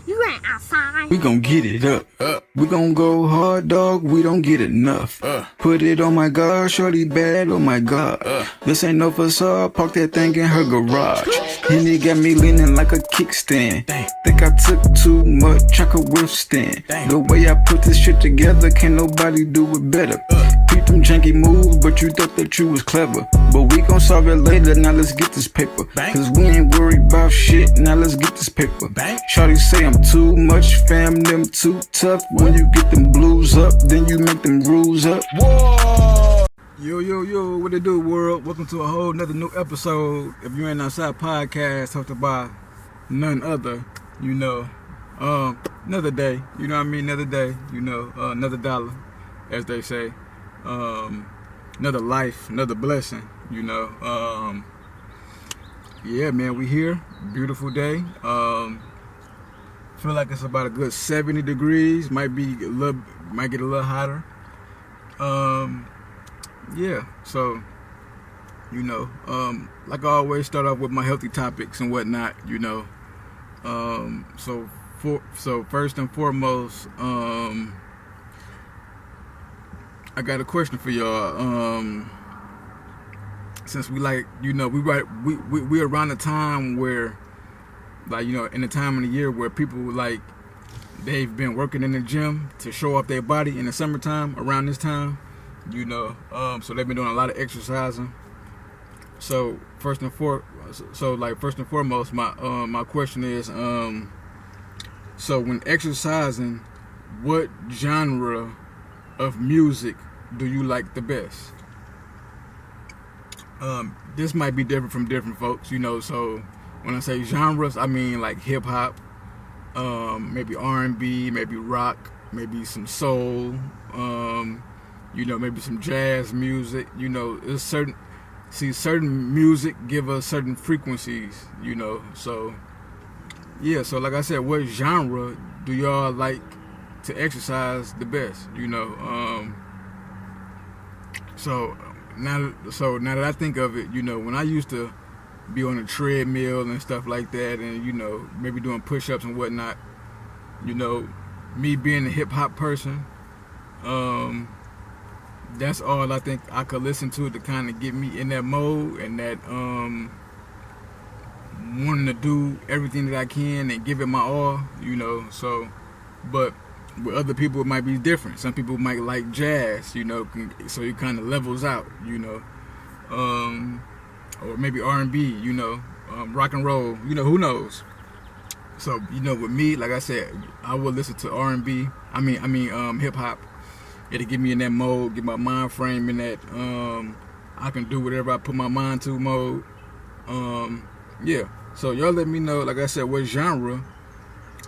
You ain't outside. We gon' get it up. We gon' go hard, dog. We don't get enough. Put it on my God, shorty bad. Oh my God. This ain't no facade. Park that thing in her garage. And it got me leaning like a kickstand. Think I took too much, I could withstand. The way I put this shit together, can't nobody do it better. Beat them janky moves, but you thought that you was clever. But we gon' solve it later, now let's get this paper. Cause we ain't worried about shit, now let's get this paper. Shawty say I'm too much, fam, them too tough. When you get them blues up, then you make them rules up. Whoa! Yo, what it do, world? Welcome to a whole nother new episode of You Ain't Outside podcast, hosted by none other, another day, you know what I mean? Another day, another dollar, as they say. Another life, another blessing, yeah, man, we here. Beautiful day. Feel like it's about a good 70 degrees. Might get a little hotter. Yeah, so like I always start off with my healthy topics and whatnot, so first and foremost, I got a question for y'all. Since we we're around the time where, in the time of the year where people they've been working in the gym to show off their body in the summertime around this time, so they've been doing a lot of exercising. So first and foremost, my question is, so when exercising, what genre of music do you like the best? This might be different from different folks, so when I say genres, I mean like hip hop, maybe R&B, maybe rock, maybe some soul, maybe some jazz music. It's certain music give us certain frequencies, so yeah, so like I said, what genre do y'all like to exercise the best? So now that I think of it, when I used to be on a treadmill and stuff like that, and maybe doing push-ups and whatnot, me being a hip-hop person, that's all I think I could listen to kind of get me in that mode and that wanting to do everything that I can and give it my all, so, but with other people it might be different. Some people might like jazz, so it kind of levels out, or maybe R&B, rock and roll, who knows. So, with me, like I said, I will listen to R&B, hip hop. It'll get me in that mode, get my mind frame in that I can do whatever I put my mind to mode. Yeah, so y'all let me know, like I said, what genre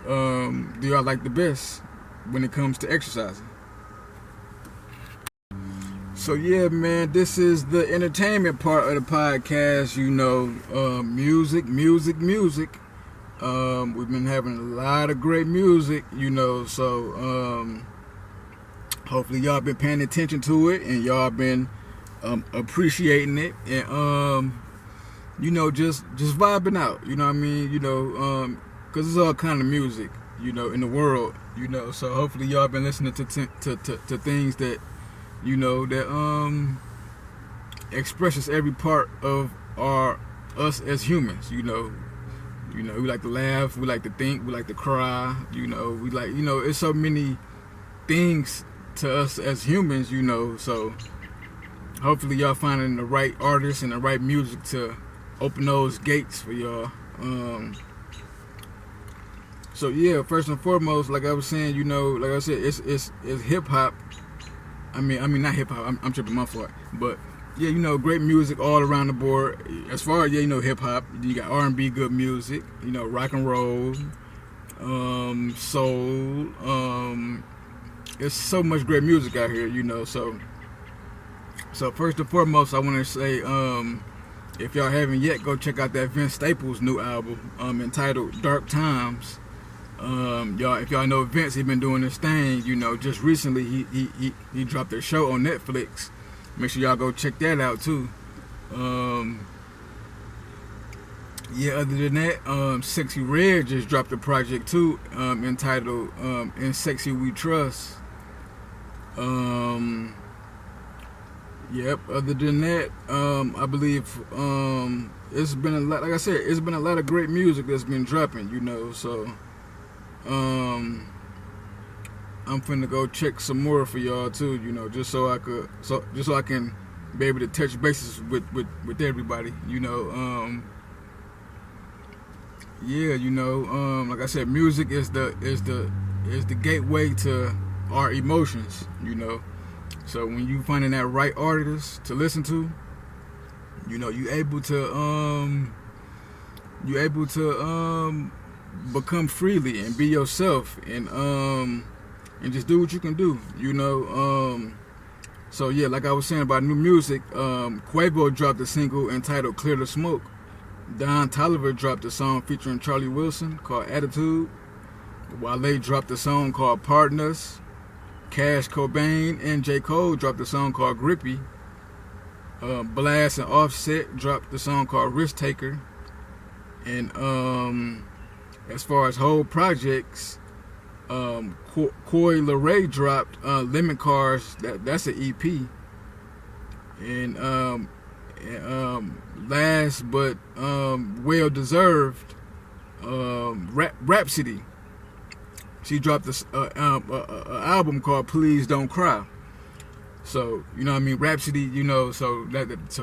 do y'all like the best when it comes to exercising. So yeah, man, this is the entertainment part of the podcast, music. We've been having a lot of great music, so hopefully y'all been paying attention to it and y'all been appreciating it and just vibing out, because it's all kind of music, in the world, so hopefully y'all been listening to things that that expresses every part of us as humans. We like to laugh, we like to think, we like to cry, we like, it's so many things to us as humans, so hopefully y'all finding the right artists and the right music to open those gates for y'all. So yeah, first and foremost, like I was saying, like I said, it's hip hop. I mean not hip hop. I'm tripping, my fault. But yeah, great music all around the board. As far as hip hop, you got R&B, good music. Rock and roll, soul. There's so much great music out here. So first and foremost, I want to say, if y'all haven't yet, go check out that Vince Staples' new album, entitled Dark Times. If y'all know Vince, he been doing this thing, just recently he dropped a show on Netflix. Make sure y'all go check that out too. yeah, other than that, Sexy Red just dropped a project too, entitled "In Sexy We Trust." Yep. Other than that, I believe it's been a lot. Like I said, it's been a lot of great music that's been dropping. So I'm finna go check some more for y'all too. Just so I can be able to touch bases with everybody. Yeah. Like I said, music is the gateway to our emotions. So when you finding that right artist to listen to, you able to become freely and be yourself and just do what you can do. So yeah, like I was saying about new music, Quavo dropped a single entitled "Clear the Smoke." Don Toliver dropped a song featuring Charlie Wilson called "Attitude." Wale dropped a song called "Pardon Us." Cash Cobain and J. Cole dropped a song called "Grippy." Blast and Offset dropped the song called "Risk Taker." And as far as whole projects, Coi Leray dropped "Lemon Cars." That's an EP. And last but well deserved, Rhapsody. She dropped an album called "Please Don't Cry." So Rhapsody. So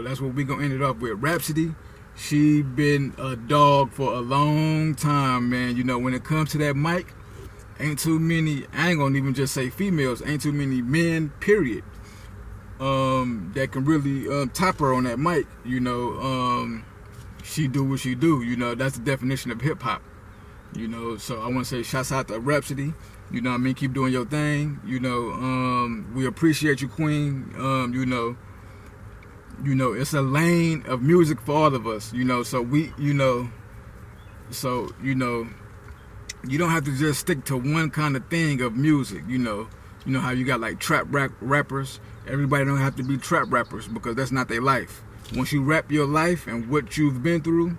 that's what we gonna end it off with. Rhapsody. She been a dog for a long time, man. When it comes to that mic, ain't too many. I ain't gonna even just say females. Ain't too many men. Period. That can really top her on that mic. She do what she do. That's the definition of hip hop. So I want to say shouts out to Rhapsody. Keep doing your thing. We appreciate you, Queen. It's a lane of music for all of us. So we, you don't have to just stick to one kind of thing of music. How you got like trap rappers. Everybody don't have to be trap rappers because that's not their life. Once you rap your life and what you've been through,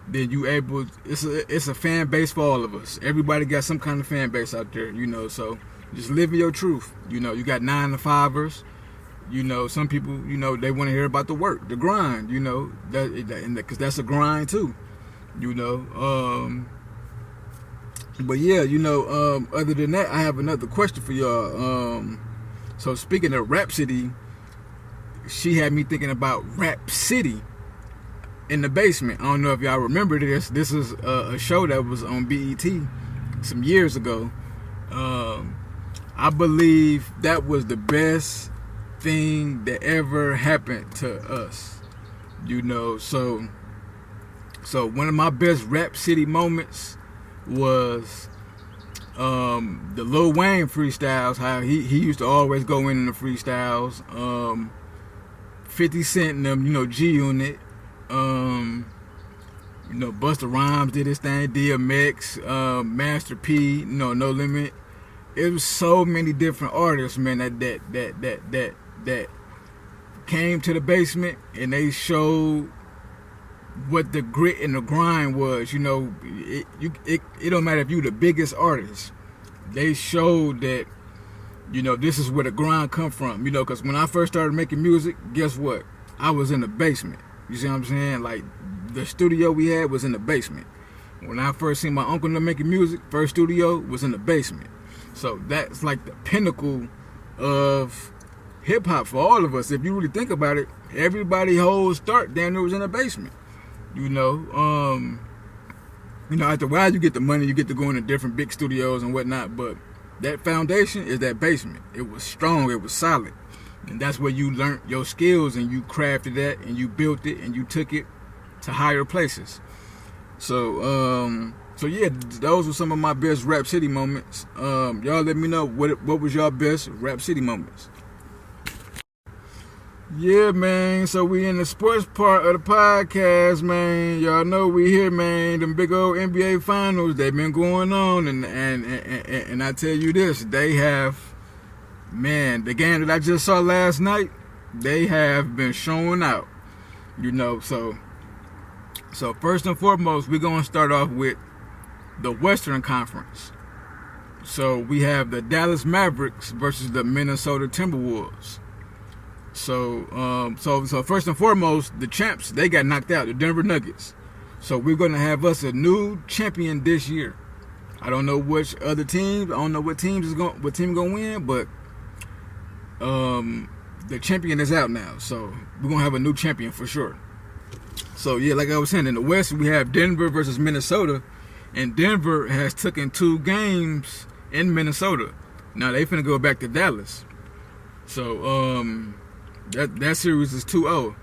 then it's a fan base for all of us. Everybody got some kind of fan base out there, so just live your truth. You got 9-to-5ers. Some people, they want to hear about the work, the grind, because that's a grind too. But yeah, other than that, I have another question for y'all. So speaking of Rhapsody, she had me thinking about Rap City in the Basement. I don't know if y'all remember this. This is a show that was on BET some years ago. I believe that was the best thing that ever happened to us. So one of my best Rap City moments was the Lil Wayne freestyles. How he used to always go in the freestyles. 50 Cent and them, G-Unit. Busta Rhymes did his thing, DMX, Master P, No Limit. It was so many different artists, man, that came to the Basement and they showed what the grit and the grind was. It don't matter if you the biggest artist. They showed that, this is where the grind come from. Because when I first started making music, guess what? I was in the basement. You see what I'm saying? Like, the studio we had was in the basement. When I first seen my uncle making music, first studio was in the basement. So that's like the pinnacle of hip hop for all of us. If you really think about it, everybody whole start down there was in the basement. After a while you get the money, you get to go into different big studios and whatnot, but that foundation is that basement. It was strong, it was solid. And that's where you learned your skills and you crafted that and you built it and you took it to higher places. So yeah, those were some of my best Rap City moments. Y'all let me know what was your best Rap City moments. Yeah, man. So we in the sports part of the podcast, man. Y'all know we here, man. Them big old NBA finals, they've been going on, and I tell you this, they have, man, the game that I just saw last night, they have been showing out. So So first and foremost, we're going to start off with the Western Conference. So we have the Dallas Mavericks versus the Minnesota Timberwolves. So first and foremost, the champs, they got knocked out, the Denver Nuggets. So we're going to have us a new champion this year. I don't know which other teams, I don't know what team going to win, but the champion is out now. So we're going to have a new champion for sure. So yeah, like I was saying, in the West, we have Denver versus Minnesota. And Denver has taken 2 games in Minnesota. Now they finna go back to Dallas. So that series is 2-0.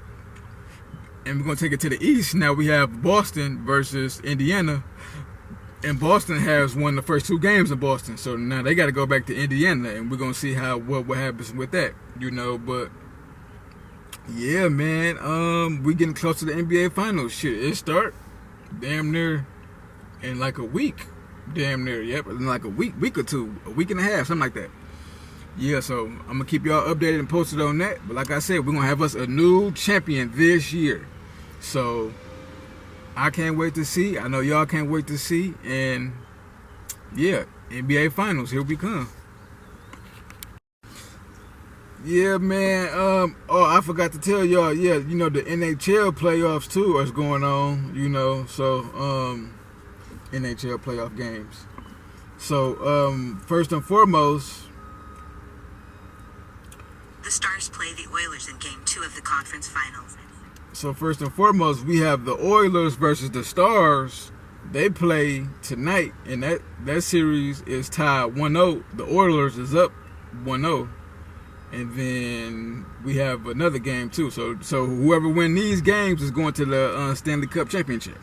And we're gonna take it to the East. Now we have Boston versus Indiana. And Boston has won the first 2 games in Boston. So now they gotta go back to Indiana, and we're gonna see what happens with that, but yeah, man, we getting close to the NBA Finals. Shit, it start damn near in like a week. Damn near, yep, in like a week or 2, a week and a half, something like that. Yeah, so I'm gonna keep y'all updated and posted on that. But like I said, we're gonna have us a new champion this year. So I can't wait to see. I know y'all can't wait to see. And yeah, NBA Finals, here we come. Yeah, man. Oh, I forgot to tell y'all. Yeah, the NHL playoffs too is going on. So NHL playoff games. So first and foremost, the Stars play the Oilers in Game 2 of the conference finals. So first and foremost, we have the Oilers versus the Stars. They play tonight, and that series is tied 1-0. The Oilers is up 1-0. And then we have another game too. So whoever wins these games is going to the Stanley Cup Championship.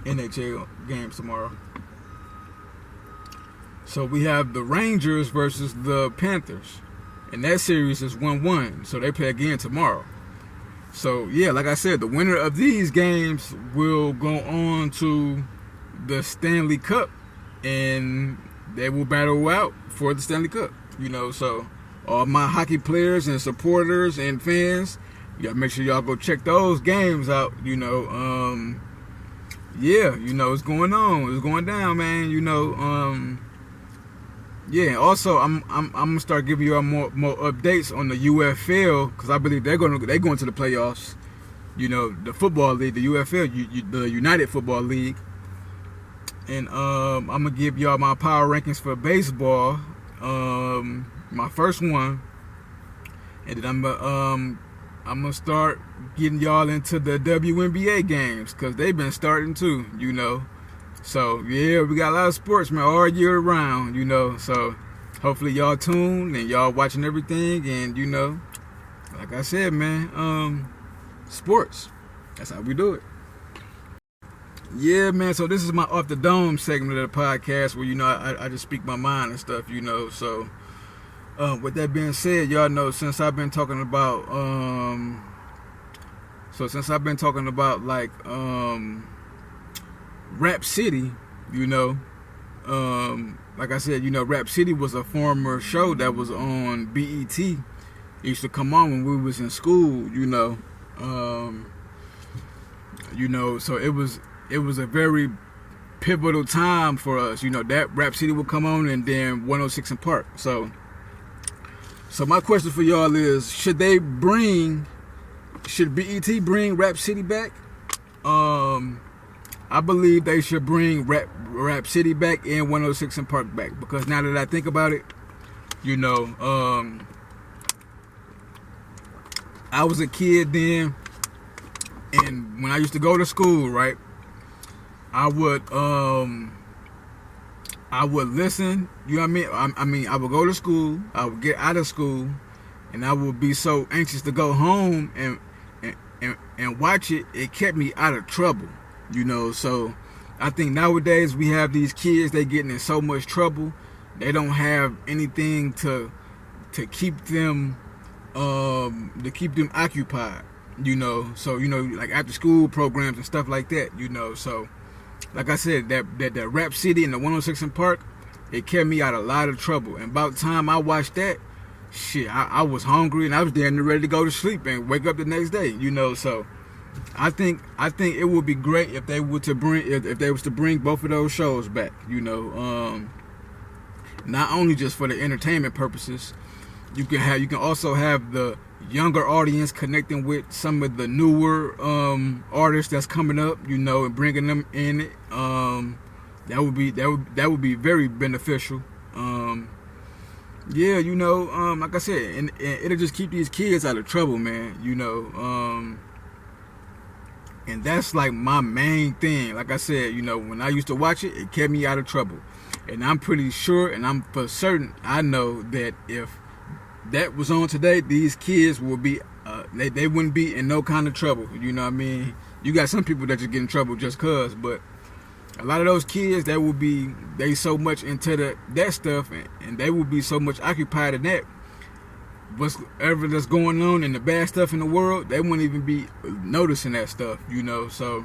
NHL games tomorrow. So we have the Rangers versus the Panthers. And that series is 1-1. So they play again tomorrow. So yeah, like I said, the winner of these games will go on to the Stanley Cup. And they will battle out for the Stanley Cup. So all my hockey players and supporters and fans, you gotta make sure y'all go check those games out. Yeah, it's going on, it's going down, man. Yeah. Also, I'm gonna start giving you all more updates on the UFL, because I believe they're going to the playoffs. The football league, the UFL, the United Football League, and I'm gonna give y'all my power rankings for baseball. My first one, and then I'm gonna start getting y'all into the WNBA games, because they've been starting too, So yeah, we got a lot of sports, man, all year round, So hopefully y'all tuned and y'all watching everything, and like I said, man, sports. That's how we do it. Yeah, man. So this is my Off the Dome segment of the podcast, where I just speak my mind and stuff, So with that being said, y'all know since I've been talking about like Rap City, like I said, Rap City was a former show that was on BET. It used to come on when we was in school, so it was a very pivotal time for us, that Rap City would come on, and then 106 in Park. So my question for y'all is, should BET bring Rap City back? I believe they should bring Rap City back and 106 in Park back, because now that I think about it, I was a kid then, and when I used to go to school, right, I would listen, I mean, I would go to school, I would get out of school, and I would be so anxious to go home and watch it. It kept me out of trouble, So I think nowadays we have these kids, they getting in so much trouble. They don't have anything to keep them occupied, So like after school programs and stuff like that, So like I said, that Rap City and the 106 in Park, it kept me out of a lot of trouble. And about the time I watched that, shit, I was hungry, and I was damn near ready to go to sleep and wake up the next day, So I think it would be great if they were to bring if they was to bring both of those shows back. You know, not only just for the entertainment purposes, you can also have the younger audience connecting with some of the newer artists that's coming up. You know, and bringing them in it. That would be very beneficial. Yeah, you know, like I said, and it'll just keep these kids out of trouble, man. You know, and that's like my main thing. Like I said, you know, when I used to watch it, it kept me out of trouble. And I'm pretty sure, and I'm for certain, I know that if that was on today, these kids will be, they wouldn't be in no kind of trouble. You know what I mean? You got some people that just get in trouble just cause, but a lot of those kids that will be, they so much into that stuff, and they will be so much occupied in that, whatever that's going on and the bad stuff in the world, they wouldn't even be noticing that stuff, you know. So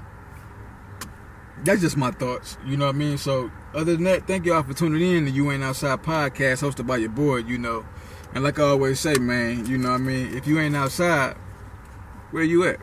that's just my thoughts, you know what I mean? So other than that, thank y'all for tuning in to You Ain't Outside podcast, hosted by your boy, you know. And like I always say, man, you know what I mean, if you ain't outside, where you at?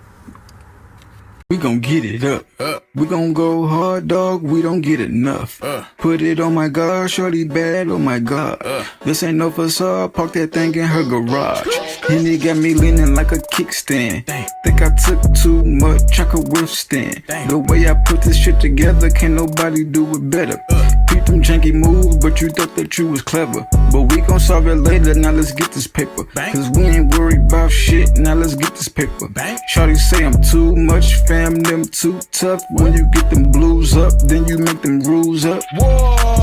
We gon' get it up. We gon' go hard, dog. We don't get enough. Put it on my God, shorty bad. Oh my God. This ain't no facade. Park that thing in her garage. And it got me leaning like a kickstand. Think I took too much. I could withstand. The way I put this shit together, can't nobody do it better. Peep them janky moves, but you thought that you was clever. But we gon' solve it later. Now let's get this paper. Cause we ain't worried about shit. Now let's get this paper. Shorty say I'm too much. Fam, them too tough. When you get them blues up, then you make them rules up. Whoa.